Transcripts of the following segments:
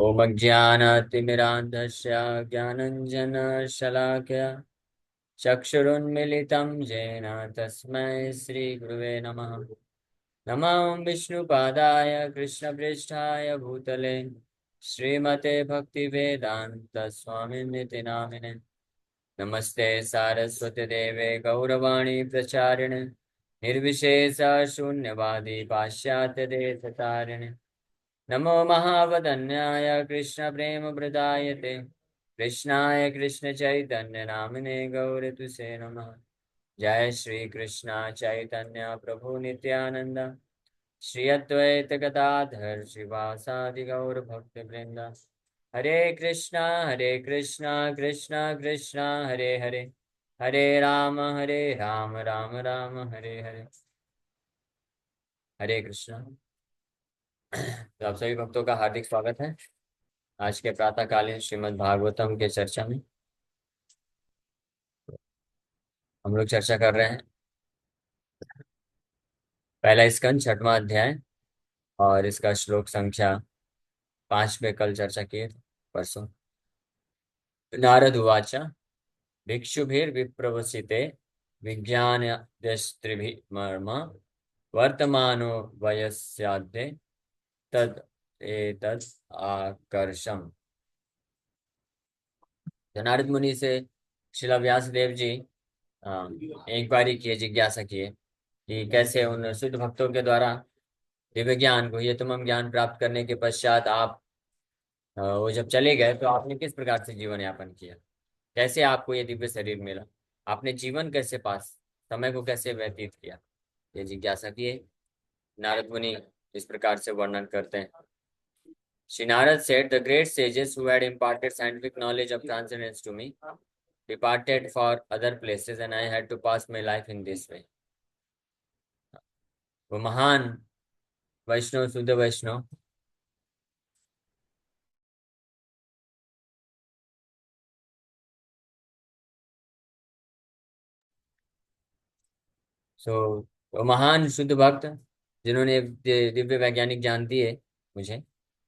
ॐ अज्ञानतिमिरान्धस्य ज्ञानञ्जनशलाकया चक्षुरुन्मिलितं येन तस्मै श्रीगुरुवे नमः। नमो विष्णुपादाय कृष्णपृष्ठाय भूतले श्रीमते भक्तिवेदान्तस्वामिनिति नामिने। नमस्ते सारस्वती देवे गौरवाणी प्रचारिणे निर्विशेष शून्यवादी पाश्चात्यदेशतारिणे। नमो महावदन्याय कृष्ण प्रेम प्रदायते कृष्णाय कृष्ण चैतन्य नामिने गौरतुसे नमः। जय श्री कृष्ण चैतन्य प्रभु नित्यानंद श्री अद्वैत गदाधर श्रीवासादि गौर भक्त वृंद। हरे कृष्णा कृष्णा कृष्णा हरे हरे, हरे राम राम राम हरे हरे। हरे कृष्णा। तो आप सभी भक्तों का हार्दिक स्वागत है आज के प्रातःकालीन श्रीमद् भागवतम के चर्चा में। हम लोग चर्चा कर रहे हैं पहला स्कंद छठवां अध्याय और इसका श्लोक संख्या 5 पे कल चर्चा किए थे, परसों। नारद उवाच भिक्षुभिर्विप्रवसिते विज्ञानयस्त्रिभिर्मम वर्तमानो वयस्याद्य तद एतद आकर्षम। तो नारद मुनि से श्रील व्यास देव जी इंक्वायरी किए, जिज्ञासा किए कि कैसे उन शुद्ध भक्तों के द्वारा दिव्य ज्ञान को, ये तमाम ज्ञान प्राप्त करने के पश्चात आप वो जब चले गए तो आपने किस प्रकार से जीवन यापन किया, कैसे आपको ये दिव्य शरीर मिला, आपने जीवन कैसे पास, समय को कैसे व्यतीत किया, ये जिज्ञासा किए। नारद मुनि इस प्रकार से वर्णन करते हैं। Sri Narad said, the great sages who had imparted scientific knowledge of transcendence to me departed for other places and I had to pass my life in this way. वो महान वैष्णव, शुद्ध वैष्णव सो वो महान शुद्ध भक्त जिन्होंने दिव्य वैज्ञानिक ज्ञान दिए मुझे,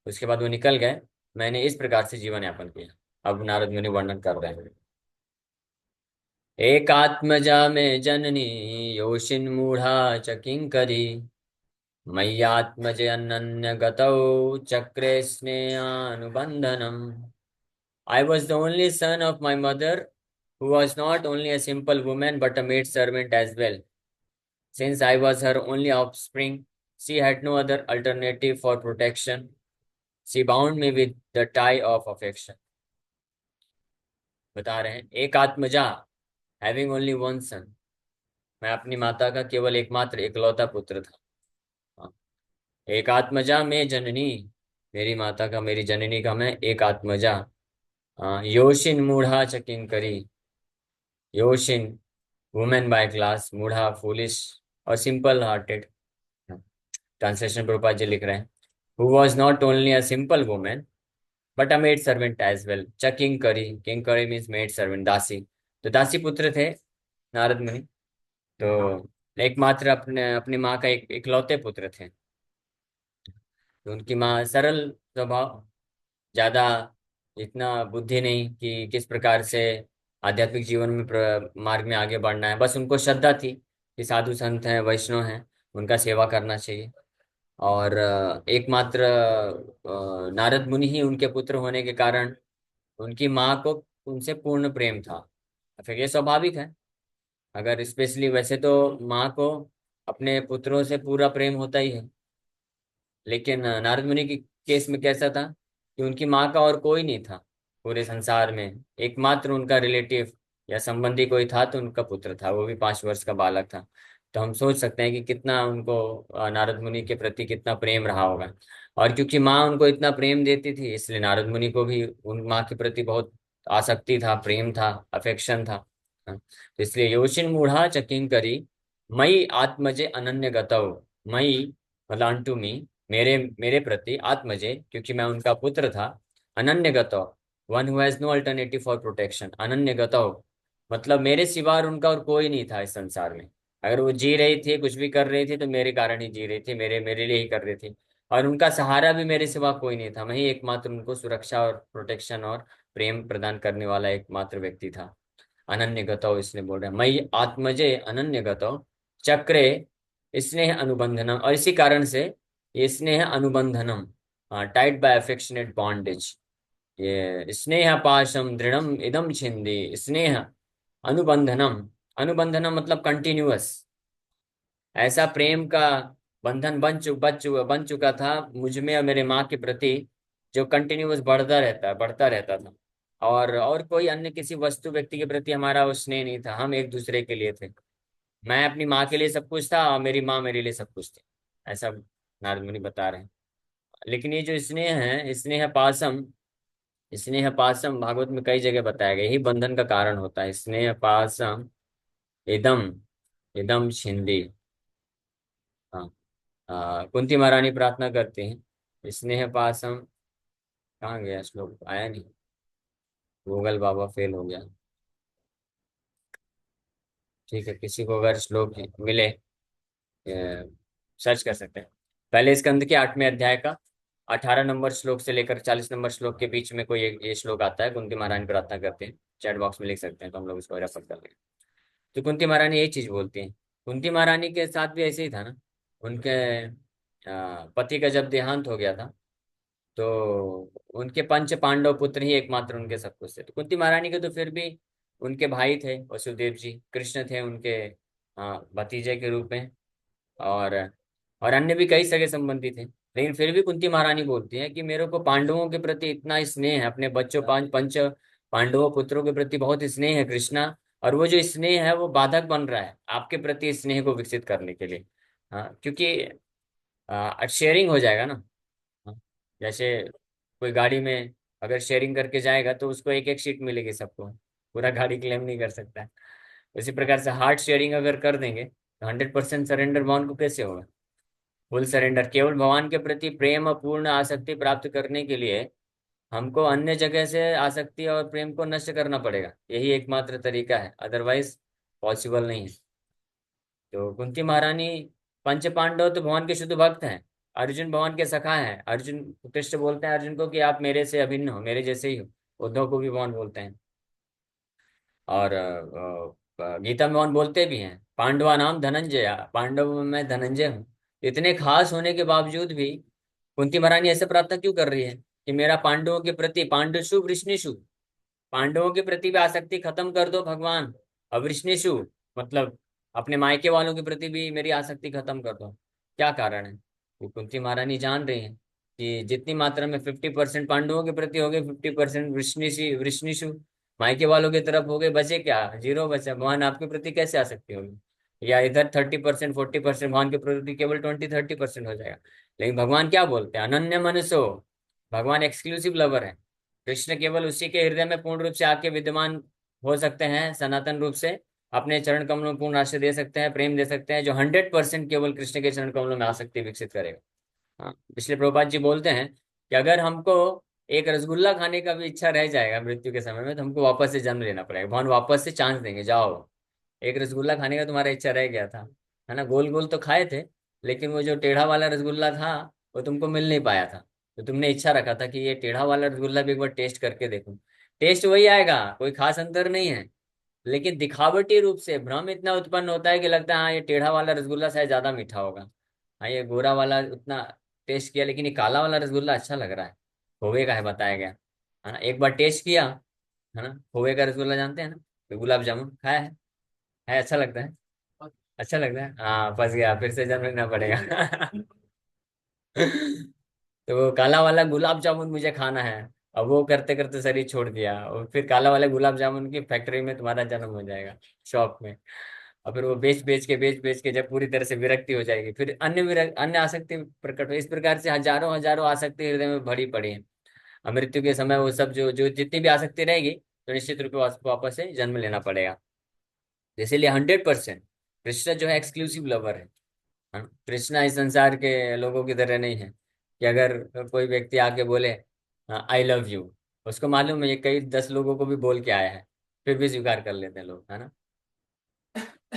उसके बाद वो निकल गए। मैंने इस प्रकार से जीवन यापन किया। अब नारद मुनि वर्णन कर रहे हैं। एकात्मजा में जननी योषिन मूढ़ा च किंकरी मय्यात्मजे गतौ चक्रे स्नेहानुबंधनम। I was the only son of my mother, who was not only a simple woman but a maid servant as well. Since I was her only offspring, she had no other alternative for protection. She bound me with the tie of affection. बता रहे हैं, एक आत्मजा, having only one सन। मैं अपनी माता का केवल एकमात्र इकलौता पुत्र था। हाँ। एक आत्मजा में जननी, मेरी माता का, मेरी जननी का मैं एक आत्मजा। योशिन मूढ़ा च किंकरी। योशिन वुमेन बाय क्लास, मूढ़ा फूलिश और simple hearted. Translation Prabhupada ji लिख रहे हैं, who was not only a simple women but a maid servant as well. च किंकरी, किंकरी मीन्स मेड सर्वेंट, दासी। तो दासी पुत्र थे नारद मुनि। तो एकमात्र अपने अपनी माँ का इकलौते पुत्र थे। तो उनकी माँ सरल स्वभाव, ज्यादा इतना बुद्धि नहीं कि किस प्रकार से आध्यात्मिक जीवन में मार्ग में आगे बढ़ना है। बस उनको श्रद्धा थी कि साधु संत हैं, वैष्णव हैं, उनका सेवा करना चाहिए। और एकमात्र नारद मुनि ही उनके पुत्र होने के कारण उनकी माँ को उनसे पूर्ण प्रेम था। फिर ये स्वाभाविक है। अगर स्पेशली वैसे तो माँ को अपने पुत्रों से पूरा प्रेम होता ही है, लेकिन नारद मुनि की केस में कैसा था कि उनकी माँ का और कोई नहीं था पूरे संसार में। एकमात्र उनका रिलेटिव या संबंधी कोई था तो उनका पुत्र था, वो भी 5 वर्ष का बालक था। तो हम सोच सकते हैं कि कितना उनको नारद मुनि के प्रति कितना प्रेम रहा होगा। और क्योंकि माँ उनको इतना प्रेम देती थी, इसलिए नारद मुनि को भी उन माँ के प्रति बहुत आसक्ति था, प्रेम था, अफेक्शन था। हाँ। तो इसलिए योशिन मूढ़ा चकिंग करी मई आत्मजे अनन्य गतौ। मई मतलब टू मी, मेरे मेरे प्रति, आत्मजे क्योंकि मैं उनका पुत्र था, अनन्य गतौ one who has no alternative for protection. अनन्य गतौ मतलब मेरे सिवा और उनका और कोई नहीं था इस संसार में। अगर वो जी रही थी, कुछ भी कर रही थी तो मेरे कारण ही जी रही थी, मेरे मेरे लिए ही कर रही थी। और उनका सहारा भी मेरे सिवा कोई नहीं था। मैं ही एकमात्र उनको सुरक्षा और प्रोटेक्शन और प्रेम प्रदान करने वाला एकमात्र व्यक्ति था। अनन्य गतौ, इसने बोल रहे हैं मई आत्मजे अनन्य गतौ चक्रे स्नेह अनुबंधनम। और इसी कारण से ये स्नेह अनुबंधनम, टाइड बाय अफेक्शनेट बॉन्डेज, ये स्नेह पाशम दृढ़म इदम छिंदी, स्नेह अनुबंधनम। अनुबंधनम मतलब कंटिन्यूअस, ऐसा प्रेम का बंधन बन चुका था मुझ में और मेरे माँ के प्रति, जो कंटिन्यूअस बढ़ता रहता था। और कोई अन्य किसी वस्तु व्यक्ति के प्रति हमारा वो स्नेह नहीं था, हम एक दूसरे के लिए थे। मैं अपनी माँ के लिए सब कुछ था और मेरी माँ मेरे लिए सब कुछ थी, ऐसा नारद मुनि बता रहे हैं। लेकिन ये जो स्नेह है, स्नेह पासम भागवत में कई जगह बताया गया, यही बंधन का कारण होता है। स्नेह पासम इदम इदम छिंदी। हाँ, कुंती महारानी प्रार्थना करती हैं, स्नेह पासम, कहाँ गया श्लोक, आया नहीं, गूगल बाबा फेल हो गया। ठीक है, किसी को अगर श्लोक मिले सर्च कर सकते हैं। पहले स्कंद के 8वें अध्याय का 18 नंबर श्लोक से लेकर 40 नंबर श्लोक के बीच में कोई ये श्लोक आता है, कुंती महारानी प्रार्थना करते हैं। चैट बॉक्स में लिख सकते हैं तो हम लोग इसको रेफर कर लेंगे। तो कुंती महारानी यही चीज बोलती हैं। कुंती महारानी के साथ भी ऐसे ही था ना, उनके पति का जब देहांत हो गया था, तो उनके पंच पांडव पुत्र ही एकमात्र उनके सब कुछ थे। तो कुंती महारानी के तो फिर भी उनके भाई थे वसुदेव जी, कृष्ण थे उनके भतीजे के रूप में, और और अन्य भी कई सगे संबंधी थे। लेकिन फिर भी कुंती महारानी बोलती है कि मेरे को पांडवों के प्रति इतना स्नेह है, अपने बच्चों पांच पंच पांडवों पुत्रों के प्रति बहुत स्नेह है कृष्णा। और वो जो स्नेह है वो बाधक बन रहा है आपके प्रति स्नेह को विकसित करने के लिए। हाँ, क्योंकि शेयरिंग हो जाएगा ना। हाँ, जैसे कोई गाड़ी में अगर शेयरिंग करके जाएगा तो उसको एक एक सीट मिलेगी सबको, पूरा गाड़ी क्लेम नहीं कर सकता है। उसी प्रकार से हार्ट शेयरिंग अगर कर देंगे तो 100% सरेंडर भगवान को कैसे होगा। फुल सरेंडर केवल भगवान के प्रति प्रेम और पूर्ण आसक्ति प्राप्त करने के लिए हमको अन्य जगह से आसक्ति और प्रेम को नष्ट करना पड़ेगा, यही एकमात्र तरीका है, अदरवाइज पॉसिबल नहीं है। तो कुंती महारानी, पंच पांडव तो भगवान के शुद्ध भक्त हैं, अर्जुन भगवान के सखा हैं। अर्जुन, कृष्ण बोलते हैं अर्जुन को कि आप मेरे से अभिन्न हो, मेरे जैसे ही हो। उद्धव को भी भगवान बोलते हैं। और गीता में भगवान बोलते भी हैं, पांडवा नाम धनंजय, पांडव में मैं धनंजय हूँ। इतने खास होने के बावजूद भी कुंती महारानी ऐसे प्रार्थना क्यों कर रही है कि मेरा पांडवों के प्रति, पांडुषु वृष्णिषु, पांडवों के प्रति भी आसक्ति खत्म कर दो भगवान। और वृष्णिषु मतलब अपने मायके वालों के प्रति भी मेरी आसक्ति खत्म कर दो। क्या कारण है? वो कुंती महारानी जान रही है कि जितनी मात्रा में 50% पांडवों के प्रति हो गए, 50% वृष्णिषु मायके वालों की तरफ हो गए, बचे क्या, जीरो बचा। भगवान आपके प्रति कैसे आसक्ति होगी? या इधर 30% 40% भगवान के प्रति केवल 20-30% हो जाएगा। लेकिन भगवान क्या बोलते हैं, अनन्य मनसो, भगवान एक्सक्लूसिव लवर है। कृष्ण केवल उसी के हृदय में पूर्ण रूप से आके विद्यमान हो सकते हैं, सनातन रूप से अपने चरण कमलों में पूर्ण आश्रय दे सकते हैं, प्रेम दे सकते हैं, जो 100% केवल कृष्ण के चरण कमलों में आसक्ति विकसित करेगा। हाँ, इसलिए प्रभुपाद जी बोलते हैं कि अगर हमको एक रसगुल्ला खाने का भी इच्छा रह जाएगा मृत्यु के समय में, तो हमको वापस से जन्म लेना पड़ेगा। भगवान वापस से चांस देंगे, जाओ एक रसगुल्ला खाने का तुम्हारा इच्छा रह गया था, है ना, गोल गोल तो खाए थे, लेकिन वो जो टेढ़ा वाला रसगुल्ला था वो तुमको मिल नहीं पाया था। तो तुमने इच्छा रखा था कि ये टेढ़ा वाला रसगुल्ला भी एक बार टेस्ट करके देखूं। टेस्ट वही आएगा, कोई खास अंतर नहीं है। लेकिन दिखावटी रूप से भ्रम इतना उत्पन्न होता है कि लगता है हाँ ये टेढ़ा वाला रसगुल्ला शायद ज्यादा मीठा होगा, हाँ ये गोरा वाला उतना टेस्ट किया, लेकिन ये काला वाला रसगुल्ला अच्छा लग रहा है, खोवे का है बताया गया, है ना। एक बार टेस्ट किया, है ना, खोवे का रसगुल्ला जानते हैं ना, तो गुलाब जामुन खाया है अच्छा लगता है। अच्छा लगता है, हाँ फंस गया, फिर से जन्म लेना पड़ेगा। तो वो काला वाला गुलाब जामुन मुझे खाना है। अब वो करते करते शरीर छोड़ दिया, और फिर काला वाले गुलाब जामुन की फैक्ट्री में तुम्हारा जन्म हो जाएगा, शॉप में। और फिर वो बेच बेच के जब पूरी तरह से विरक्ति हो जाएगी, फिर अन्य आसक्ति प्रकट हो। इस प्रकार से हजारों हजारों आसक्ति हृदय में भरी पड़ी है। और मृत्यु के समय वो सब जो जो जितनी भी आसक्ति रहेगी, तो निश्चित रूप से वापस से जन्म लेना पड़ेगा। इसीलिए 100% कृष्ण जो है एक्सक्लूसिव लवर है। हाँ, कृष्णा इस संसार के लोगों की तरह नहीं है कि अगर कोई व्यक्ति आके बोले आई लव यू, उसको मालूम है ये कई 10 लोगों को भी बोल के आया है, फिर भी स्वीकार कर लेते हैं लोग, है ना।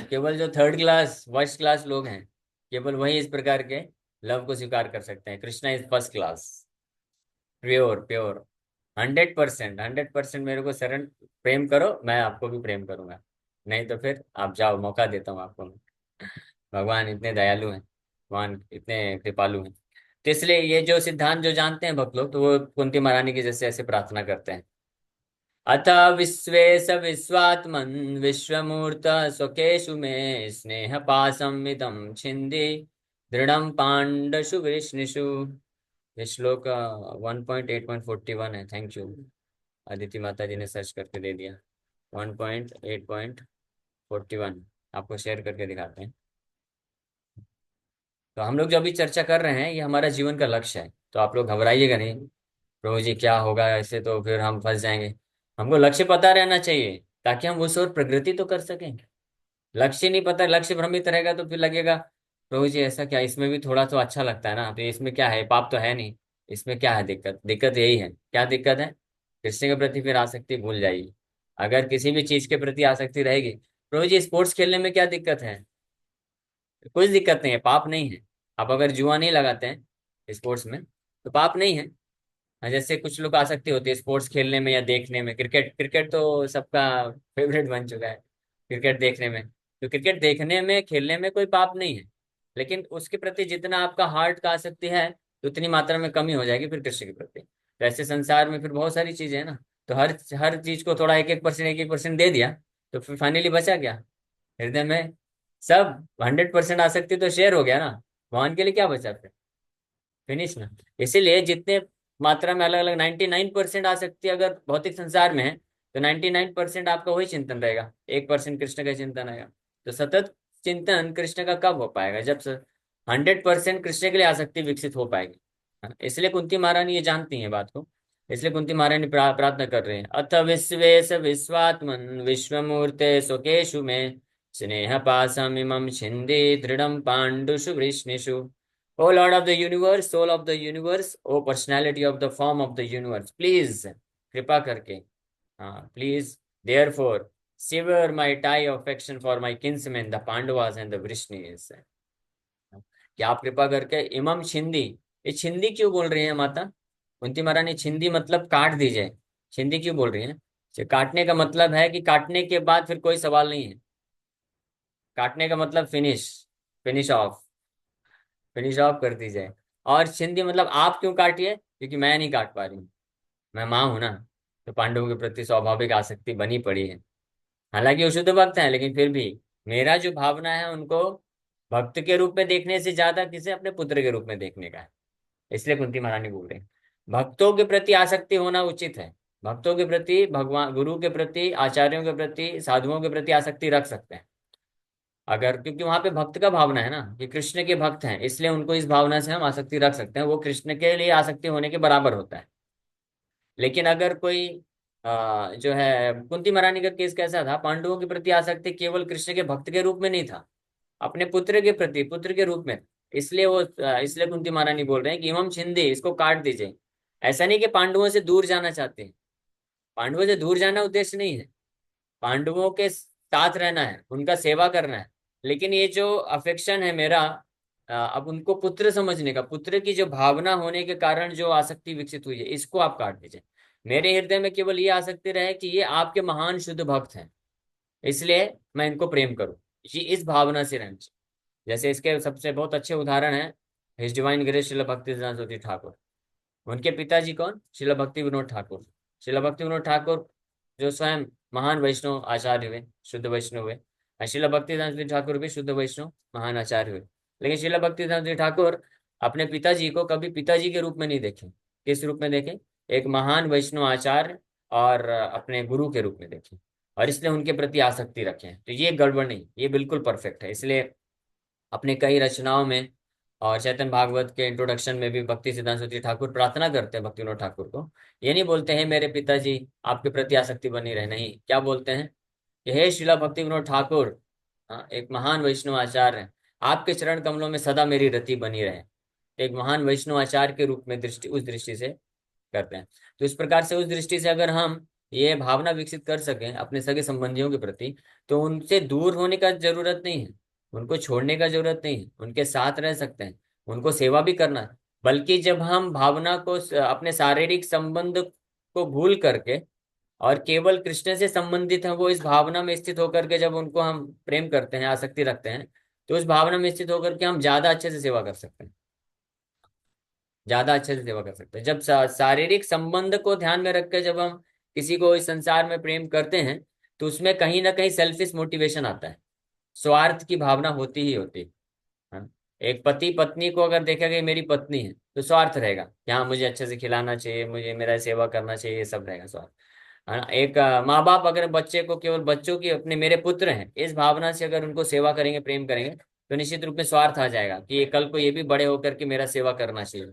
केवल जो थर्ड क्लास फर्स्ट क्लास लोग हैं, केवल वही इस प्रकार के लव को स्वीकार कर सकते हैं। Krishna is first class, pure pure. 100%, 100% मेरे को शरण प्रेम करो, मैं आपको भी प्रेम करूंगा। नहीं तो फिर आप जाओ, मौका देता हूँ आपको मैं। भगवान इतने दयालु हैं, भगवान इतने कृपालु हैं। तो इसलिए ये जो सिद्धांत जो जानते हैं भक्त लोग, तो वो कुंती महारानी की जैसे ऐसे प्रार्थना करते हैं। अथ विश्वेश विश्वात्मन विश्वमूर्त स्वकेशु मे स्नेह पाशम इदं छिन्धि दृढ़ं पाण्डुषु वृष्णिषु। ये श्लोक 1.8.41 है। थैंक यू, अदिति माता जी ने सर्च करके दे दिया। 1.8.41 आपको शेयर करके दिखाते हैं। तो हम लोग जो अभी चर्चा कर रहे हैं, ये हमारा जीवन का लक्ष्य है, तो आप लोग घबराइएगा नहीं। प्रभु जी क्या होगा ऐसे, तो फिर हम फंस जाएंगे। हमको लक्ष्य पता रहना चाहिए, ताकि हम उस ओर प्रगति तो कर सकें। लक्ष्य नहीं पता, लक्ष्य भ्रमित रहेगा तो फिर लगेगा प्रभु जी ऐसा क्या, इसमें भी थोड़ा तो अच्छा लगता है ना, तो इसमें क्या है, पाप तो है नहीं, इसमें क्या है दिक्कत। दिक्कत यही है, क्या दिक्कत है, कृष्ण के प्रति फिर आसक्ति भूल जाइए। अगर किसी भी चीज के प्रति आसक्ति रहेगी, प्रभु जी स्पोर्ट्स खेलने में क्या दिक्कत है, कुछ दिक्कत नहीं है, पाप नहीं है। आप अगर जुआ नहीं लगाते हैं स्पोर्ट्स में, तो पाप नहीं है। हाँ, जैसे कुछ लोग आसक्ति होती है स्पोर्ट्स खेलने में या देखने में, क्रिकेट, क्रिकेट तो सबका फेवरेट बन चुका है, क्रिकेट देखने में। तो क्रिकेट देखने में खेलने में कोई पाप नहीं है, लेकिन उसके प्रति जितना आपका हार्ट का आसक्ति है, तो उतनी मात्रा में कमी हो जाएगी फिर कृष्ण के प्रति। तो ऐसे संसार में फिर बहुत सारी चीजें हैं ना, तो हर हर चीज को थोड़ा 1-1%, 1-1% दे दिया, तो फिर फाइनली बचा क्या, हृदय में सब 100% आसक्ति तो शेयर हो गया ना, भगवान के लिए क्या बचा फिर, फिनिश ना। इसीलिए जितने मात्रा में अलग अलग 99% आ सकती है अगर भौतिक संसार में है, तो 99% आपका वही चिंतन रहेगा, 1% कृष्ण का चिंतन आएगा। तो सतत चिंतन कृष्ण का कब हो पाएगा, जब 100% कृष्ण के लिए आसक्ति विकसित हो पाएगी। हाँ, इसलिए कुंती महारानी ये जानती है बात को, इसलिए कुंती महारानी प्रार्थना कर रहे हैं। अथ विश्वेश विश्वात्मन विश्वमूर्ते स्वकेशु में स्नेह पाशमिमं छिन्धि दृढ़ं पाण्डुषु वृष्णिषु। O Lord of the universe, soul of the universe, O personality of the form of the universe, please कृपा करके, हाँ please, therefore sever my tie of affection for my kinsmen the Pandavas and the Vrishnis। कि आप कृपा करके इमम छिंदी, ये छिंदी क्यों बोल रही है माता कुंती महारानी, छिंदी मतलब काट दीजिए, छिंदी क्यों बोल रही है, काटने का मतलब है कि काटने के बाद फिर कोई सवाल नहीं है। काटने का मतलब finish, finish off, finish off कर दी जाए। और छिंदी मतलब आप क्यों काटिए, क्योंकि मैं नहीं काट पा रही हूँ, मैं माँ हूं ना, तो पांडवों के प्रति स्वाभाविक आसक्ति बनी पड़ी है। हालांकि वो शुद्ध भक्त हैं, लेकिन फिर भी मेरा जो भावना है उनको भक्त के रूप में देखने से ज्यादा किसे अपने पुत्र के रूप में देखने का है। इसलिए कुंती महारानी बोल रहे हैं भक्तों के प्रति आसक्ति होना उचित है। भक्तों के प्रति, भगवान गुरु के प्रति, आचार्यों के प्रति, साधुओं के प्रति आसक्ति रख सकते हैं अगर, क्योंकि वहां पे भक्त का भावना है ना कि कृष्ण के भक्त हैं, इसलिए उनको इस भावना से हम आसक्ति रख सकते हैं, वो कृष्ण के लिए आसक्ति होने के बराबर होता है। लेकिन अगर कोई जो है, कुंती महारानी का केस कैसा था, पांडवों के प्रति आसक्ति केवल कृष्ण के भक्त के रूप में नहीं था, अपने पुत्र के प्रति, पुत्र के रूप में। इसलिए वो इसलिए कुंती महारानी बोल रहे हैं कि इमम छिंदे, इसको काट दीजिए। ऐसा नहीं कि पांडवों से दूर जाना चाहते हैं, पांडवों से दूर जाना उद्देश्य नहीं है, पांडवों के साथ रहना है, उनका सेवा करना है। लेकिन ये जो अफेक्शन है मेरा, अब उनको पुत्र समझने का, पुत्र की जो भावना होने के कारण जो आसक्ति विकसित हुई है, इसको आप काट दीजिए। मेरे हृदय में केवल ये आसक्ति रहे कि ये आपके महान शुद्ध भक्त हैं, इसलिए मैं इनको प्रेम करूं, ये इस भावना से रहना चाहिए। जैसे इसके सबसे बहुत अच्छे उदाहरण है हिज डिवाइन ग्रेस श्रील भक्ति सिद्धांत सरस्वती ठाकुर। उनके पिताजी कौन, श्रील भक्ति विनोद ठाकुर। श्रील भक्ति विनोद ठाकुर जो स्वयं महान वैष्णव आचार्य हुए, शुद्ध वैष्णव हुए। और श्रील भक्ति सिद्धांत ठाकुर भी शुद्ध वैष्णव महान आचार्य हुए। लेकिन श्रील भक्ति सिद्धांत ठाकुर अपने पिताजी को कभी पिताजी के रूप में नहीं देखे, किस रूप में देखे, एक महान वैष्णव आचार्य और अपने गुरु के रूप में देखे, और इसलिए उनके प्रति आसक्ति रखे। तो ये गड़बड़ नहीं, ये बिल्कुल परफेक्ट है। इसलिए अपने कई रचनाओं में और चैतन्य भागवत के इंट्रोडक्शन में भी भक्ति सिद्धांत सरस्वती ठाकुर प्रार्थना करते हैं भक्ति विनोद ठाकुर को। ये नहीं बोलते हैं मेरे पिताजी आपके प्रति आसक्ति बनी रहे, नहीं, क्या बोलते हैं कि हे शिला भक्ति विनोद ठाकुर, हाँ, एक महान वैष्णव आचार्य है, आपके चरण कमलों में सदा मेरी रति बनी रहे। एक महान वैष्णव आचार्य के रूप में दृष्टि, उस दृष्टि से करते हैं। तो इस प्रकार से उस दृष्टि से अगर हम ये भावना विकसित कर सकें अपने सगे संबंधियों के प्रति, तो उनसे दूर होने का जरूरत नहीं है, उनको छोड़ने का जरूरत नहीं है, उनके साथ रह सकते हैं। उनको सेवा भी करना है। बल्कि जब हम भावना को अपने शारीरिक संबंध को भूल करके और केवल कृष्ण से संबंधित है, वो इस भावना में स्थित होकर के जब उनको हम प्रेम करते हैं, आसक्ति रखते हैं, तो उस भावना में स्थित होकर के हम ज्यादा अच्छे से सेवा कर सकते हैं, ज्यादा अच्छे से सेवा कर सकते हैं। जब शारीरिक संबंध को ध्यान में रखकर जब हम किसी को इस संसार में प्रेम करते हैं, तो उसमें कहीं ना कहीं सेल्फिश मोटिवेशन आता है, स्वार्थ की भावना होती ही होती है। हाँ? एक पति पत्नी को अगर देखा कि मेरी पत्नी है, तो स्वार्थ रहेगा कि हाँ मुझे अच्छे से खिलाना चाहिए, मुझे मेरा सेवा करना चाहिए, ये सब रहेगा स्वार्थ। है ना? एक माँ बाप अगर बच्चे को केवल बच्चों की अपने मेरे पुत्र हैं इस भावना से अगर उनको सेवा करेंगे, प्रेम करेंगे, तो निश्चित रूप में स्वार्थ आ जाएगा कि ये कल को ये भी बड़े होकर के मेरा सेवा करना चाहिए,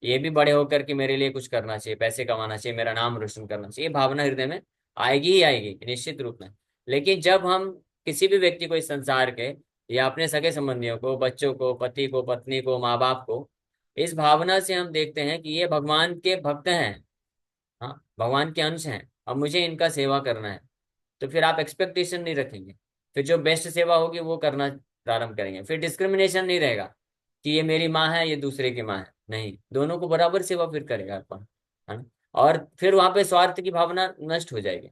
ये भी बड़े होकर के मेरे लिए कुछ करना चाहिए, पैसे कमाना चाहिए, मेरा नाम रोशन करना चाहिए। ये भावना हृदय में आएगी ही आएगी निश्चित रूप में। लेकिन जब हम किसी भी व्यक्ति को इस संसार के या अपने सगे संबंधियों को, बच्चों को, पति को, पत्नी को, माँ बाप को इस भावना से हम देखते हैं कि ये भगवान के भक्त हैं, हाँ भगवान के अंश हैं, अब मुझे इनका सेवा करना है, तो फिर आप एक्सपेक्टेशन नहीं रखेंगे। फिर जो बेस्ट सेवा होगी वो करना प्रारंभ करेंगे। फिर डिस्क्रिमिनेशन नहीं रहेगा कि ये मेरी माँ है, ये दूसरे की माँ है, नहीं, दोनों को बराबर सेवा फिर करेगा अपन, है ना? और फिर वहां पे स्वार्थ की भावना नष्ट हो जाएगी।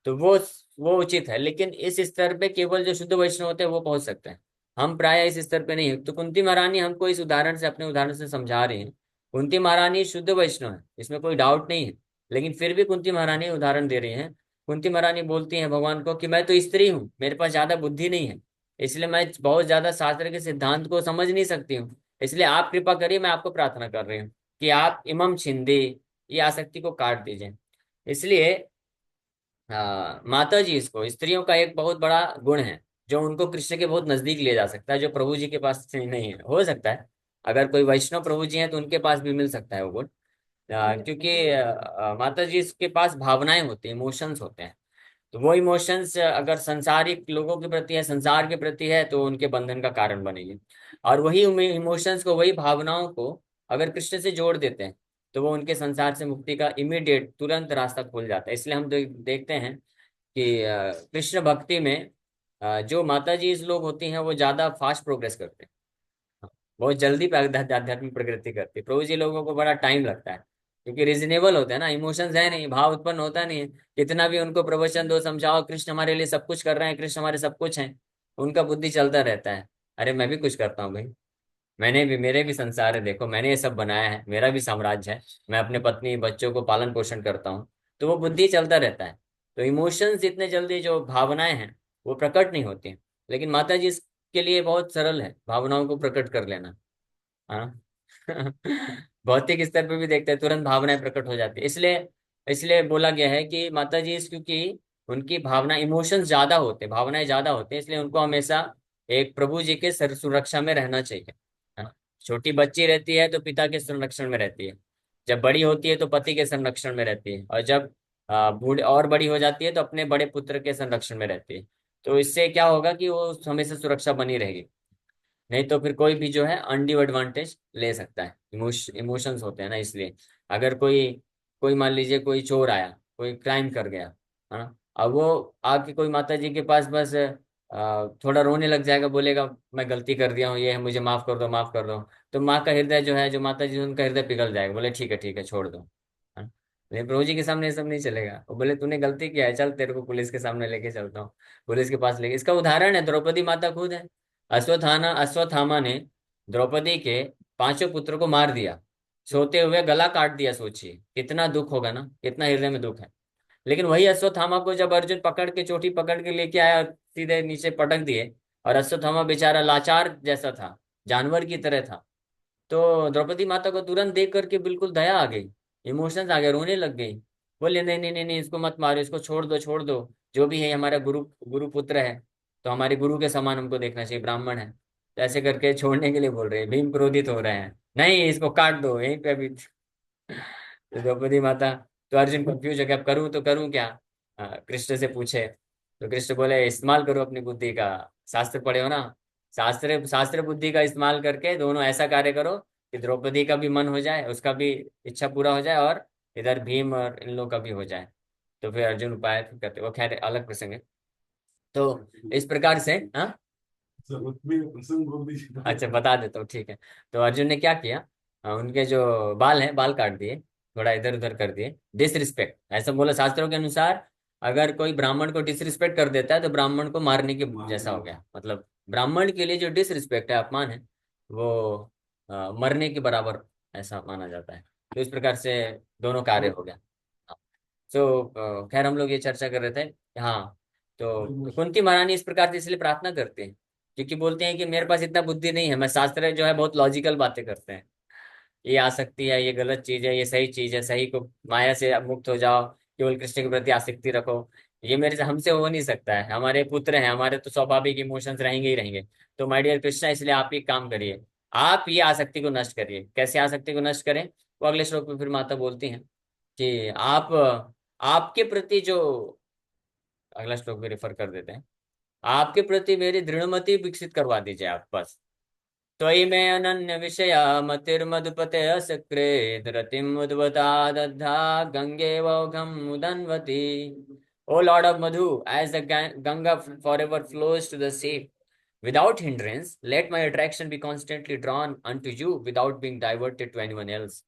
तो वो उचित है। लेकिन इस स्तर पे केवल जो शुद्ध वैष्णव होते हैं वो पहुंच सकते हैं, हम प्राय इस स्तर पे नहीं है। तो कुंती महारानी हमको इस उदाहरण से, अपने उदाहरण से समझा रही हैं। कुंती महारानी शुद्ध वैष्णव है, इसमें कोई डाउट नहीं है। लेकिन फिर भी कुंती महारानी उदाहरण दे रही हैं। कुंती महारानी बोलती हैं भगवान को कि मैं तो स्त्री हूँ, मेरे पास ज्यादा बुद्धि नहीं है, इसलिए मैं बहुत ज्यादा शास्त्र के सिद्धांत को समझ नहीं सकती हूँ, इसलिए आप कृपा करिए, मैं आपको प्रार्थना कर रही हूँ कि आप इमम छिंदे, ये आसक्ति को काट दीजिए। इसलिए माता जी, इसको स्त्रियों का एक बहुत बड़ा गुण है जो उनको कृष्ण के बहुत नजदीक ले जा सकता है, जो प्रभु जी के पास से नहीं है। हो सकता है अगर कोई वैष्णव प्रभु जी हैं तो उनके पास भी मिल सकता है वो गुण। क्योंकि माता जी के पास भावनाएं होती हैं, इमोशंस होते हैं। तो वो इमोशंस अगर संसारिक लोगों के प्रति है, संसार के प्रति है, तो उनके बंधन का कारण बनेगी। और वही इमोशंस को, वही भावनाओं को अगर कृष्ण से जोड़ देते हैं, तो वो उनके संसार से मुक्ति का इमीडिएट, तुरंत रास्ता खुल जाता है। इसलिए हम देखते हैं कि कृष्ण भक्ति में जो माता जी लोग होती हैं वो ज्यादा फास्ट प्रोग्रेस करते हैं, बहुत जल्दी आध्यात्मिक प्रगति करती है। प्रभु जी लोगों को बड़ा टाइम लगता है, क्योंकि रिजनेबल होते हैं ना, इमोशंस है नहीं, भाव उत्पन्न होता नहीं है। कितना भी उनको प्रवचन दो, समझाओ कृष्ण हमारे लिए सब कुछ कर रहे हैं, कृष्ण हमारे सब कुछ हैं, उनका बुद्धि चलता रहता है, अरे मैं भी कुछ करता हूँ भाई, मैंने भी, मेरे भी संसार है, देखो मैंने ये सब बनाया है, मेरा भी साम्राज्य है, मैं अपने पत्नी बच्चों को पालन पोषण करता हूँ। तो वो बुद्धि चलता रहता है। तो इमोशंस इतने जल्दी, जो भावनाएं हैं वो प्रकट नहीं होती हैं। लेकिन माता जी के लिए बहुत सरल है भावनाओं को प्रकट कर लेना, हाँ। भौतिक स्तर पर भी देखते हैं, तुरंत भावनाएं प्रकट हो जाती है। इसलिए इसलिए बोला गया है कि माता जी, क्योंकि उनकी भावना, इमोशंस ज्यादा होते हैं, भावनाएं ज्यादा होते हैं, इसलिए उनको हमेशा एक प्रभु जी के सुरक्षा में रहना चाहिए, है ना? छोटी बच्ची रहती है तो पिता के संरक्षण में रहती है, जब बड़ी होती है तो पति के संरक्षण में रहती है, और जब बूढ़े और बड़ी हो जाती है तो अपने बड़े पुत्र के संरक्षण में रहती है। तो इससे क्या होगा कि वो हमेशा सुरक्षा बनी रहेगी। नहीं तो फिर कोई भी जो है अनड्यू एडवांटेज ले सकता है, इमोशंस होते हैं ना, इसलिए अगर कोई कोई मान लीजिए कोई चोर आया, कोई क्राइम कर गया, है ना, अब वो आके कोई माता जी के पास बस थोड़ा रोने लग जाएगा, बोलेगा मैं गलती कर दिया हूँ, ये है, मुझे माफ कर दो, माफ कर दो। तो माँ का हृदय जो है, जो माता जी, उनका हृदय पिघल जाएगा, बोले ठीक है छोड़ दो, है ना? लेकिन प्रभु जी के सामने ये सब नहीं चलेगा, वो बोले तूने गलती किया है, चल तेरे को पुलिस के सामने लेके चलता हूँ, पुलिस के पास लेके। इसका उदाहरण है द्रौपदी माता खुद है। अश्वत्थामा ने द्रौपदी के पांचों पुत्रों को मार दिया, सोते हुए गला काट दिया। सोचिए कितना दुख होगा ना, कितना हृदय में दुख है। लेकिन वही अश्वत्थामा को जब अर्जुन पकड़ के, चोटी पकड़ के लेके आया और सीधे नीचे पटक दिए, और अश्वत्थामा बेचारा लाचार जैसा था, जानवर की तरह था, तो द्रौपदी माता को तुरंत देख करके बिल्कुल दया आ गई, इमोशंस आ गए, रोने लग गई। बोले नहीं नहीं नहीं नहीं, इसको मत मारो, इसको छोड़ दो, छोड़ दो, जो भी है हमारा गुरु, गुरु पुत्र है, तो हमारे गुरु के समान हमको देखना चाहिए, ब्राह्मण है। तो ऐसे करके छोड़ने के लिए बोल रहे हैं, भीम क्रोधित हो रहे हैं, नहीं इसको काट दो यहीं पे अभी। तो द्रौपदी माता, तो अर्जुन कंफ्यूज हो गया, अब करूं तो करूं क्या, कृष्ण से पूछे। तो कृष्ण बोले इस्तेमाल करो अपनी बुद्धि का, शास्त्र पढ़े हो ना, शास्त्र शास्त्र बुद्धि का इस्तेमाल करके दोनों ऐसा कार्य करो कि द्रौपदी का भी मन हो जाए, उसका भी इच्छा पूरा हो जाए, और इधर भीम और इन लोगों का भी हो जाए। तो फिर अर्जुन उपाय करते, वो खैर अलग प्रसंग है। तो इस प्रकार से, हाँ, जरूरत भी है, प्रसंग बोल दीजिए तो अच्छा बता बता देता हूँ, ठीक है। तो अर्जुन ने क्या किया, उनके जो बाल हैं बाल काट दिए, थोड़ा इधर उधर कर दिए। डिसरिस्पेक्ट, ऐसा बोला शास्त्रों के अनुसार, अगर कोई ब्राह्मण को डिसरिस्पेक्ट कर देता है तो ब्राह्मण को मारने के मारने जैसा हो के गया। मतलब ब्राह्मण के लिए जो डिसरिस्पेक्ट है, अपमान है, वो मरने के बराबर ऐसा माना जाता है। तो इस प्रकार से दोनों कार्य तो हो गया। तो खैर हम लोग ये चर्चा कर रहे थे। हाँ, तो कुंती महारानी इस प्रकार से इसलिए प्रार्थना करते हैं क्योंकि बोलते हैं कि मेरे पास इतना बुद्धि नहीं है, मैं शास्त्र जो है बहुत लॉजिकल बातें करते हैं। ये आसक्ति है, ये गलत चीज है, ये सही चीज है, सही को माया से मुक्त हो जाओ, केवल कृष्ण के प्रति आसक्ति रखो। ये मेरे से हमसे हो नहीं सकता है, हमारे पुत्र हैं, हमारे तो स्वाभाविक इमोशंस रहेंगे ही रहेंगे। तो माय डियर कृष्णा, इसलिए आप ही काम करिए, आप ये आसक्ति को नष्ट करिए। कैसे आसक्ति को नष्ट करें, वो अगले श्लोक में फिर माता बोलती हैं कि आप, आपके प्रति जो, अगला श्लोक भी रेफर कर देते हैं, आपके प्रति मेरी दृढ़मति विकसित करवा दीजिए आप बस। त्वयि मे अनन्य विषया मतिर्मधुपते असकृत रतिम उद्वता दद्धा गंगेवघम मुदन्वती। O Lord of Madhu, as the Ganga forever flows to the sea without hindrance, let my attraction be constantly drawn unto you without being diverted to anyone else.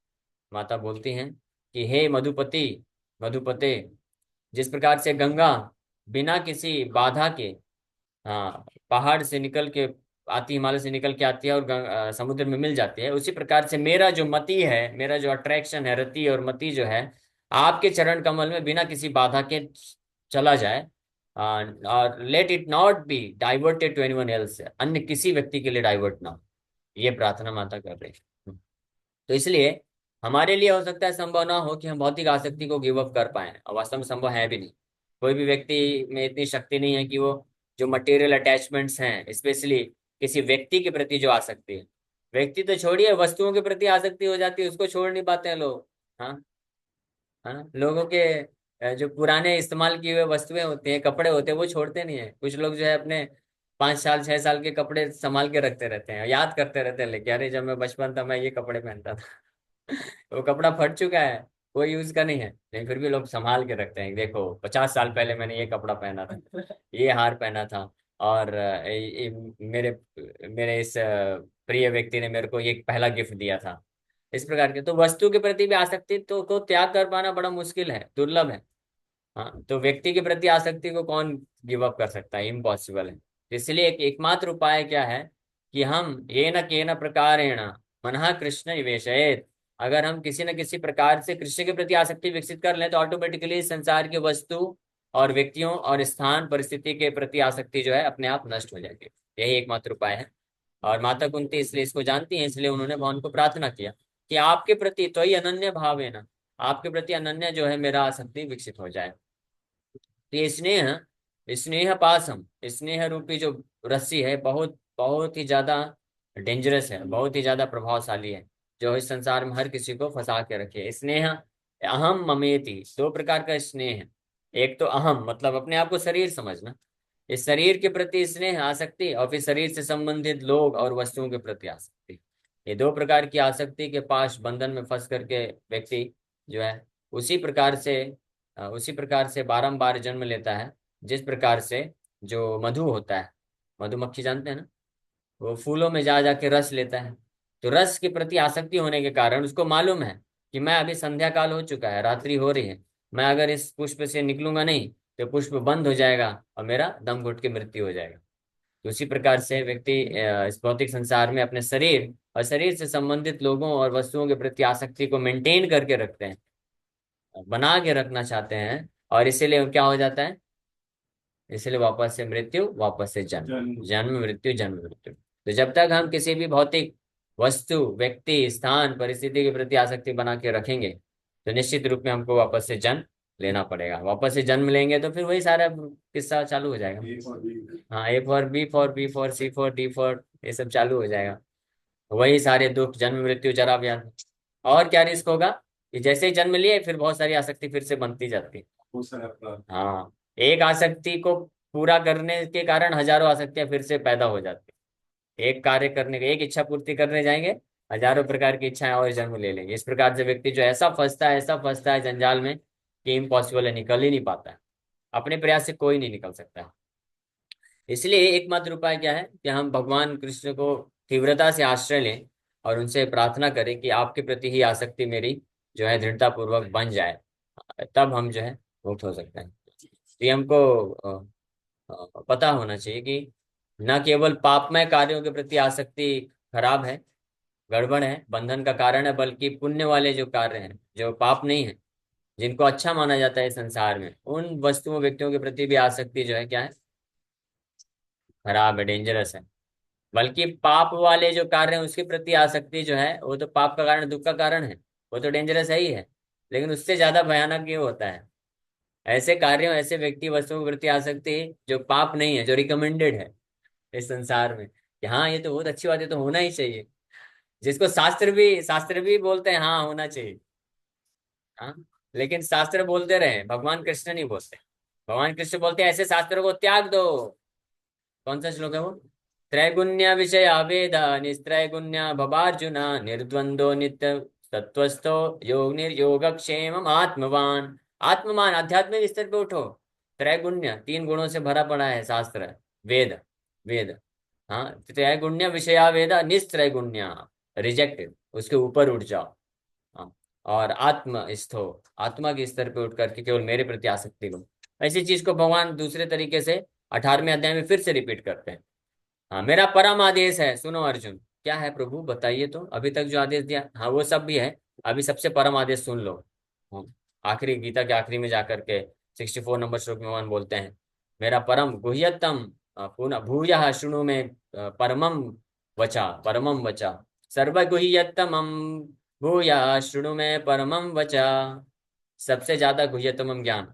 माता बोलती हैं कि हे मधुपति, मधुपते, जिस प्रकार से गंगा बिना किसी बाधा के, हाँ, पहाड़ से निकल के आती, हिमालय से निकल के आती है और समुद्र में मिल जाती है, उसी प्रकार से मेरा जो मति है, मेरा जो अट्रैक्शन है, रति और मति जो है, आपके चरण कमल में बिना किसी बाधा के चला जाए। और let it not be diverted to anyone else, अन्य किसी व्यक्ति के लिए डाइवर्ट ना हो। ये प्रार्थना माता कर रही है। तो इसलिए हमारे लिए हो सकता है संभव ना हो कि हम भौतिक आसक्ति को गिव अप कर पाए, और वास्तव में संभव है भी नहीं। कोई भी व्यक्ति में इतनी शक्ति नहीं है कि वो जो मटेरियल अटैचमेंट्स हैं, स्पेशली किसी व्यक्ति के प्रति जो आसक्ति है, व्यक्ति तो छोड़िए, वस्तुओं के प्रति आसक्ति हो जाती है, उसको छोड़ नहीं पाते हैं लोग। हाँ, है ना, लोगों के जो पुराने इस्तेमाल किए हुए वस्तुएं होती हैं, कपड़े होते हैं, वो छोड़ते नहीं है। कुछ लोग जो है अपने 5 साल 6 साल के कपड़े संभाल के रखते रहते हैं, याद करते रहते हैं, लेकिन अरे जब मैं बचपन था मैं ये कपड़े पहनता था। वो कपड़ा फट चुका है, कोई यूज का नहीं है, लेकिन फिर भी लोग संभाल के रखते हैं। देखो 50 साल पहले मैंने ये कपड़ा पहना था, ये हार पहना था, और मेरे मेरे इस प्रिय व्यक्ति ने मेरे को ये पहला गिफ्ट दिया था। इस प्रकार के तो वस्तु के प्रति भी आसक्ति तो को त्याग कर पाना बड़ा मुश्किल है, दुर्लभ है। हाँ, तो व्यक्ति के प्रति आसक्ति को कौन गिव अप कर सकता है, इम्पॉसिबल है। इसलिए एक एकमात्र उपाय क्या है कि हम ये न केन प्रकारेण मनः कृष्ण निवेशयेत। अगर हम किसी न किसी प्रकार से कृष्ण के प्रति आसक्ति विकसित कर लें तो ऑटोमेटिकली संसार के वस्तु और व्यक्तियों और स्थान परिस्थिति के प्रति आसक्ति जो है अपने आप नष्ट हो जाएगी। यही एकमात्र उपाय है। और माता कुंती इसलिए इसको जानती हैं, इसलिए उन्होंने भगवान को प्रार्थना किया कि आपके प्रति तो ही अनन्य भाव है ना, आपके प्रति अनन्य जो है मेरा आसक्ति विकसित हो जाए। तो ये स्नेह, स्नेह पासम, स्नेह रूपी जो रस्सी है, बहुत बहुत ही ज्यादा डेंजरस है, बहुत ही ज्यादा प्रभावशाली है, जो इस संसार में हर किसी को फंसा के रखे। स्नेह अहम ममेति, दो प्रकार का स्नेह है। एक तो अहम मतलब अपने आप को शरीर समझना, इस शरीर के प्रति स्नेह आसक्ति, और फिर शरीर से संबंधित लोग और वस्तुओं के प्रति आसक्ति। ये दो प्रकार की आसक्ति के पास बंधन में फंस करके व्यक्ति जो है उसी प्रकार से बारंबार जन्म लेता है। जिस प्रकार से जो मधु होता है, मधुमक्खी जानते हैं ना, वो फूलों में जा जाके रस लेता है। तो रस के प्रति आसक्ति होने के कारण उसको मालूम है कि मैं अभी संध्या काल हो चुका है, रात्रि हो रही है, मैं अगर इस पुष्प से निकलूंगा नहीं तो पुष्प बंद हो जाएगा और मेरा दम घुट के मृत्यु हो जाएगा। तो उसी प्रकार से व्यक्ति इस भौतिक संसार में अपने शरीर और शरीर से संबंधित लोगों और वस्तुओं के प्रति आसक्ति को मेंटेन करके रखते हैं, बना के रखना चाहते हैं, और इसीलिए क्या हो जाता है, इसलिए वापस से मृत्यु, वापस से जन्म, जन्म। जन्म मृत्यु जन्म मृत्यु। तो जब तक हम किसी भी भौतिक वस्तु व्यक्ति स्थान परिस्थिति के प्रति आसक्ति बना के रखेंगे तो निश्चित रूप में हमको वापस से जन्म लेना पड़ेगा। वापस से जन्म लेंगे तो फिर वही सारा किस्सा चालू हो जाएगा। एक और भी हाँ, A for B, for B for C for D for, ये सब चालू हो जाएगा। वही सारे दुख, जन्म मृत्यु जरा व्याधि। और क्या रिस्क होगा कि जैसे ही जन्म लिए फिर बहुत सारी आसक्ति फिर से बनती जाती है। बहुत सारा अपराध। हाँ, एक आसक्ति को पूरा करने के कारण हजारों आसक्तियां फिर से पैदा हो जाती है। एक कार्य करने के, एक इच्छा पूर्ति करने जाएंगे, हजारों प्रकार की इच्छाएं और जन्म ले लेंगे। इस प्रकार से व्यक्ति जो ऐसा फंसता है जंजाल में कि इम्पॉसिबल है, निकल ही नहीं पाता है। अपने प्रयास से कोई नहीं निकल सकता है। इसलिए एकमात्र उपाय क्या है कि हम भगवान कृष्ण को तीव्रता से आश्रय लें और उनसे प्रार्थना करें कि आपके प्रति ही आसक्ति मेरी जो है दृढ़ता पूर्वक बन जाए। तब हम जो है मुक्त हो सकते हैं। तो ये हमको पता होना चाहिए कि न केवल पापमय कार्यों के प्रति आसक्ति खराब है, गड़बड़ है, बंधन का कारण है, बल्कि पुण्य वाले जो कार्य हैं, जो पाप नहीं है, जिनको अच्छा माना जाता है संसार में, उन वस्तुओं व्यक्तियों के प्रति भी आसक्ति जो है क्या है, खराब है, डेंजरस है। बल्कि पाप वाले जो कार्य हैं उसके प्रति आसक्ति जो है वो तो पाप का कारण, दुख का कारण है, वो तो डेंजरस है ही है। लेकिन उससे ज्यादा भयानक ये होता है ऐसे कार्यों, ऐसे व्यक्ति वस्तुओं के प्रति आसक्ति जो पाप नहीं है, जो रिकमेंडेड है इस संसार में, कि हाँ ये तो बहुत अच्छी बात है, तो होना ही चाहिए, जिसको शास्त्र भी बोलते हैं हाँ होना चाहिए। हाँ, लेकिन शास्त्र बोलते रहे, भगवान कृष्ण नहीं बोलते। भगवान कृष्ण बोलते हैं ऐसे शास्त्रों को त्याग दो। कौन सा श्लोक है वो? त्रैगुण्य विषय वेद निस्त्रैगुण्य भवार्जुन निर्द्वंदो नित्य तत्वस्थो योग निर्योगक्षेम आत्मवान। आत्मवान, आध्यात्मिक स्तर पे उठो। त्रैगुण्य, तीन गुणों से भरा पड़ा है शास्त्र, वेद। वेद, हाँ, त्रैगुण्य विषया वेद निस्त्रैगुण्य, रिजेक्टेड, उसके ऊपर उठ जाओ। हाँ, और आत्म स्थो, आत्मा के स्तर पे उठ करके केवल मेरे प्रति आसक्ति लो। ऐसी चीज को भगवान दूसरे तरीके से 18वें अध्याय में फिर से रिपीट करते हैं। हाँ, मेरा परम आदेश है, सुनो अर्जुन। क्या है प्रभु बताइए तो, अभी तक जो आदेश दिया, हाँ वो सब भी है, अभी सबसे परम आदेश सुन लो। हाँ, आखिरी गीता के आखिरी में जाकर के 64 नंबर श्लोक में भगवान बोलते हैं, मेरा परम गुह्यतम पुनः भूयः शृणु में परमम वचा, परमम वचा, सर्वगुह्यतमम भूयः शृणु में परमम वचा। सबसे ज्यादा गुह्यतमम ज्ञान,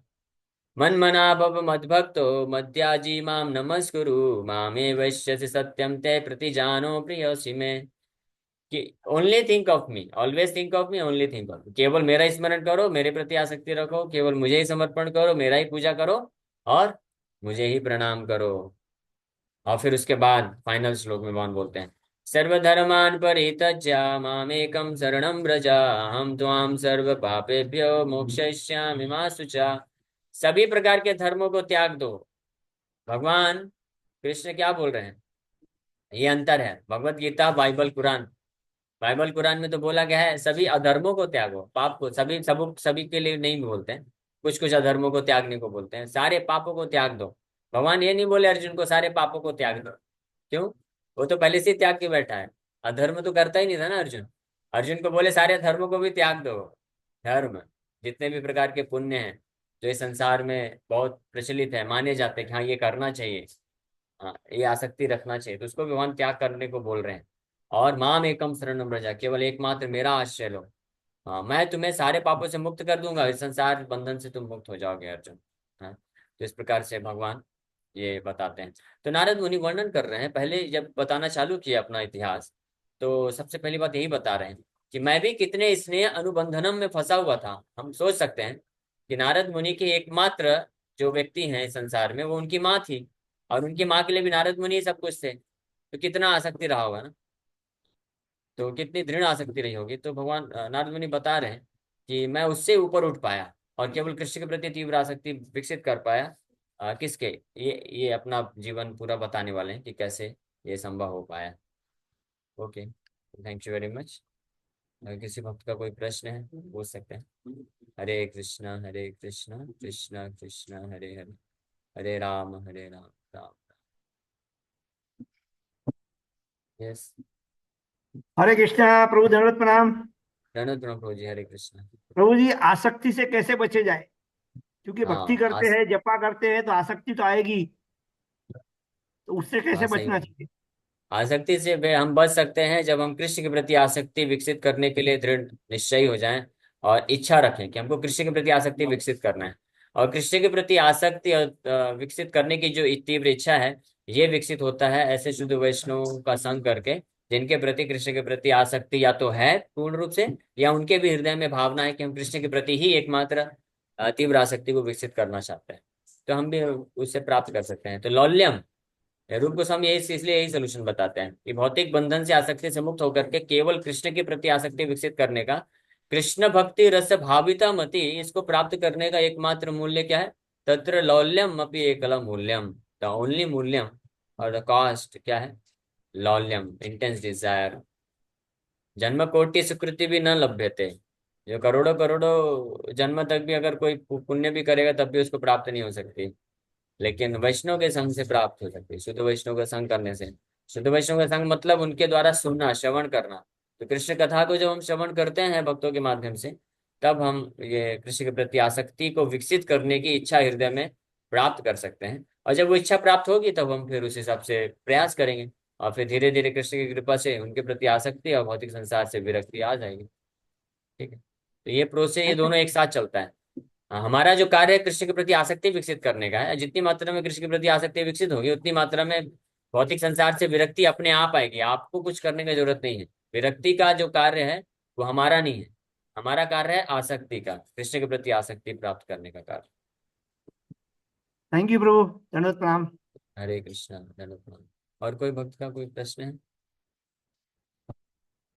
मन मना भव मद्भक्तो मद्याजी माम नमस्कुरु, मामे वैश्यसि सत्यम ते प्रतिजानो प्रियोसि मे। कि only think of me, always think of me, only think of me, केवल मेरा ही स्मरण करो, मेरे प्रति आसक्ति रखो, केवल मुझे ही समर्पण करो, मेरा ही पूजा करो और मुझे ही प्रणाम करो। और फिर उसके बाद फाइनल श्लोक में भगवान बोलते हैं, सर्वधर्मान् परित्यज्य मामेकं शरणं व्रज, अहम त्वां सर्व पापेभ्यो मोक्षयिष्यामि मा शुचा। सभी प्रकार के धर्मों को त्याग दो। भगवान कृष्ण क्या बोल रहे हैं? ये अंतर है भगवत गीता, बाइबल, कुरान। बाइबल कुरान में तो बोला गया है सभी अधर्मों को त्यागो, पाप को, सभी सब सभी के लिए नहीं बोलते हैं, कुछ कुछ अधर्मों को त्यागने को बोलते हैं, सारे पापों को त्याग दो। भगवान ये नहीं बोले अर्जुन को सारे पापों को त्याग दो। क्यों? वो तो पहले से ही त्याग के बैठा है, अधर्म तो करता ही नहीं था ना अर्जुन। अर्जुन को बोले सारे धर्मों को भी त्याग दो। धर्म, जितने भी प्रकार के पुण्य हैं जो इस संसार में बहुत प्रचलित है, माने जाते हैं कि हाँ ये करना चाहिए, हाँ ये आसक्ति रखना चाहिए, तो उसको भी भगवान त्याग करने को बोल रहे हैं। और माम एकम शरणम व्रजा, केवल एकमात्र मेरा आश्रय लो। हाँ, मैं तुम्हें सारे पापों से मुक्त कर दूंगा, इस संसार बंधन से तुम मुक्त हो जाओगे अर्जुन। हाँ, तो इस प्रकार से भगवान ये बताते हैं। तो नारद मुनि वर्णन कर रहे हैं, पहले जब बताना चालू किया अपना इतिहास, तो सबसे पहली बात यही बता रहे हैं कि मैं भी कितने स्नेह अनुबंधनम में फंसा हुआ था। हम सोच सकते हैं कि नारद मुनि के एकमात्र जो व्यक्ति हैं इस संसार में वो उनकी माँ थी, और उनकी माँ के लिए भी नारद मुनि ही सब कुछ थे, तो कितना आसक्ति रहा होगा ना, तो कितनी दृढ़ आसक्ति रही होगी। तो भगवान नारद मुनि बता रहे हैं कि मैं उससे ऊपर उठ पाया और केवल कृष्ण के प्रति तीव्र आसक्ति विकसित कर पाया। किसके? ये अपना जीवन पूरा बताने वाले हैं कि कैसे ये संभव हो पाया। Okay, thank you very much. अगर किसी भक्त का कोई प्रश्न है पूछ सकते हैं। हरे कृष्णा कृष्णा कृष्णा हरे हरे, हरे राम राम। यस। हरे कृष्णा। प्रभु दंडवत प्रणाम। रणोत्तम प्रभु जी, हरे कृष्णा। प्रभु जी, आसक्ति से कैसे बचे जाए? क्योंकि भक्ति हाँ करते हैं, जपा करते हैं, तो आसक्ति तो आएगी। तो उससे हाँ कैसे सही बचना बात। चाहिए? आसक्ति से हम बच सकते हैं जब हम कृष्ण के प्रति आसक्ति विकसित करने के लिए दृढ़ निश्चयी हो जाएं और इच्छा रखें कि हमको कृष्ण के प्रति आसक्ति विकसित करना है। और कृष्ण के प्रति आसक्ति विकसित करने की जो तीव्र इच्छा है, ये विकसित होता है ऐसे शुद्ध वैष्णव का संग करके, जिनके प्रति कृष्ण के प्रति आसक्ति या तो है पूर्ण रूप से, या उनके भी हृदय में भावना है कि हम कृष्ण के प्रति ही एकमात्र तीव्र आसक्ति को विकसित करना चाहते हैं। तो हम भी उससे प्राप्त कर सकते हैं। तो लौल्यम, रूप गोस्वामी यही, इसलिए यही सोल्यूशन बताते हैं कि भौतिक बंधन से आसक्ति से मुक्त होकर के केवल कृष्ण के प्रति आसक्ति विकसित करने का, कृष्ण भक्ति रस भाविता मति, इसको प्राप्त करने का एकमात्र मूल्य क्या है? तत्र लौल्यम अपि एकल मूल्यम, द ओनली मूल्यम और द कॉस्ट क्या है? लौल्यम, इंटेंस डिजायर। जन्म कोटि सुकृति भी न लभ्यते। जो करोड़ों करोड़ों जन्म तक भी अगर कोई पुण्य भी करेगा तब भी उसको प्राप्त नहीं हो सकती, लेकिन वैष्णव के संग से प्राप्त हो सकती है, शुद्ध वैष्णव का संग करने से। शुद्ध वैष्णव का संग मतलब उनके द्वारा सुनना, श्रवण करना। तो कृष्ण कथा को जब हम श्रवण करते हैं भक्तों के माध्यम से, तब हम ये कृष्ण के प्रति आसक्ति को विकसित करने की इच्छा हृदय में प्राप्त कर सकते हैं। और जब वो इच्छा प्राप्त होगी तब हम फिर उस हिसाब से प्रयास करेंगे, और फिर धीरे धीरे कृष्ण की कृपा से उनके प्रति आसक्ति और भौतिक संसार से विरक्ति आ जाएगी। ठीक है, तो ये प्रोसेस, ये थैंक यू। दोनों एक साथ चलता है। हाँ, हमारा जो कार्य है कृष्ण के प्रति आसक्ति विकसित करने का है। जितनी मात्रा में कृष्ण के प्रति आसक्ति विकसित होगी उतनी मात्रा में भौतिक संसार से विरक्ति अपने आप आएगी, आपको कुछ करने की जरूरत नहीं है। विरक्ति का जो कार्य है वो हमारा नहीं है, हमारा कार्य है आसक्ति का, कृष्ण के प्रति आसक्ति प्राप्त करने का कार्य। थैंक यू प्रभु, दंडवत प्रणाम। हरे कृष्णा, धन्यवाद। और कोई भक्त का कोई प्रश्न है?